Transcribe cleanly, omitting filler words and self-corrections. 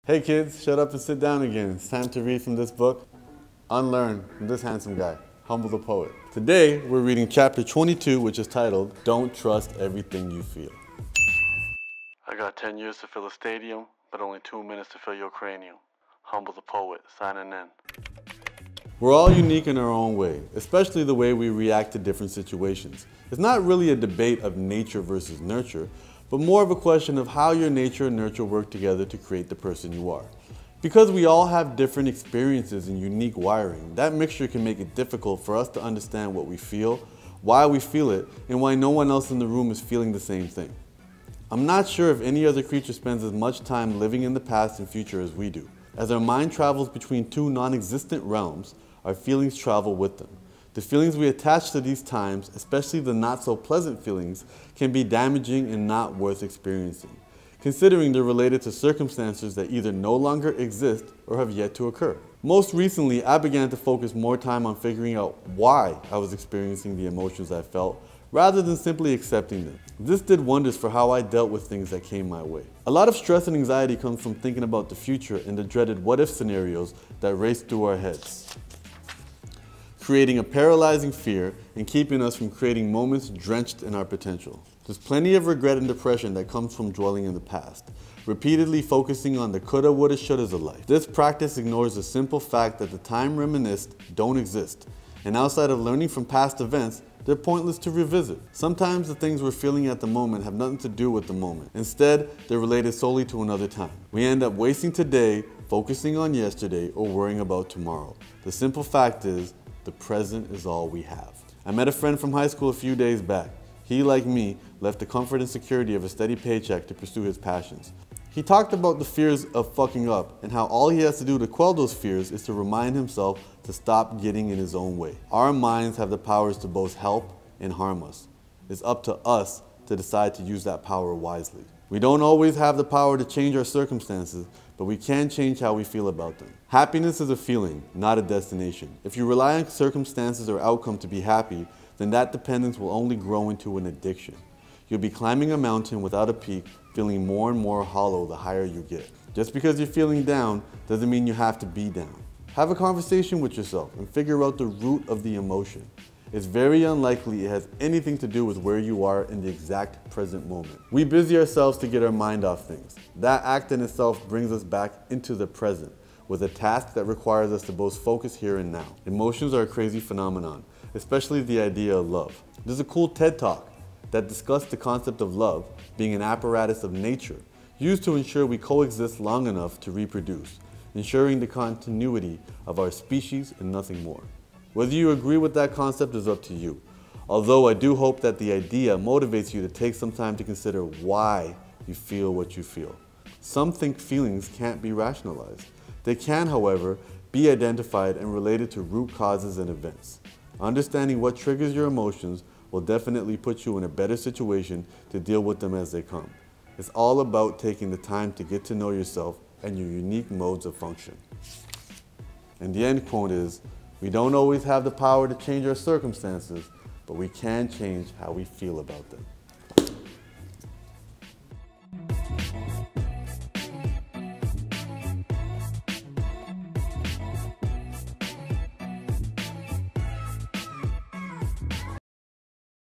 Hey kids, shut up and sit down again. It's time to read from this book, Unlearn, from this handsome guy, Humble the Poet. Today, we're reading chapter 22, which is titled, Don't Trust Everything You Feel. I got 10 years to fill a stadium, but only 2 minutes to fill your cranium. Humble the Poet, signing in. We're all unique in our own way, especially the way we react to different situations. It's not really a debate of nature versus nurture, but more of a question of how your nature and nurture work together to create the person you are. Because we all have different experiences and unique wiring, that mixture can make it difficult for us to understand what we feel, why we feel it, and why no one else in the room is feeling the same thing. I'm not sure if any other creature spends as much time living in the past and future as we do. As our mind travels between two non-existent realms, our feelings travel with them. The feelings we attach to these times, especially the not-so-pleasant feelings, can be damaging and not worth experiencing, considering they're related to circumstances that either no longer exist or have yet to occur. Most recently, I began to focus more time on figuring out why I was experiencing the emotions I felt, rather than simply accepting them. This did wonders for how I dealt with things that came my way. A lot of stress and anxiety comes from thinking about the future and the dreaded what-if scenarios that race through our heads, creating a paralyzing fear and keeping us from creating moments drenched in our potential. There's plenty of regret and depression that comes from dwelling in the past, repeatedly focusing on the coulda, woulda, shouldas of life. This practice ignores the simple fact that the time reminisced don't exist, and outside of learning from past events, they're pointless to revisit. Sometimes the things we're feeling at the moment have nothing to do with the moment. Instead, they're related solely to another time. We end up wasting today, focusing on yesterday, or worrying about tomorrow. The simple fact is, the present is all we have. I met a friend from high school a few days back. He, like me, left the comfort and security of a steady paycheck to pursue his passions. He talked about the fears of fucking up and how all he has to do to quell those fears is to remind himself to stop getting in his own way. Our minds have the powers to both help and harm us. It's up to us to decide to use that power wisely. We don't always have the power to change our circumstances, but we can change how we feel about them. Happiness is a feeling, not a destination. If you rely on circumstances or outcome to be happy, then that dependence will only grow into an addiction. You'll be climbing a mountain without a peak, feeling more and more hollow the higher you get. Just because you're feeling down doesn't mean you have to be down. Have a conversation with yourself and figure out the root of the emotion. It's very unlikely it has anything to do with where you are in the exact present moment. We busy ourselves to get our mind off things. That act in itself brings us back into the present with a task that requires us to both focus here and now. Emotions are a crazy phenomenon, especially the idea of love. There's a cool TED Talk that discussed the concept of love being an apparatus of nature used to ensure we coexist long enough to reproduce, ensuring the continuity of our species and nothing more. Whether you agree with that concept is up to you, although I do hope that the idea motivates you to take some time to consider why you feel what you feel. Some think feelings can't be rationalized. They can, however, be identified and related to root causes and events. Understanding what triggers your emotions will definitely put you in a better situation to deal with them as they come. It's all about taking the time to get to know yourself and your unique modes of function. And the end quote is, we don't always have the power to change our circumstances, but we can change how we feel about them.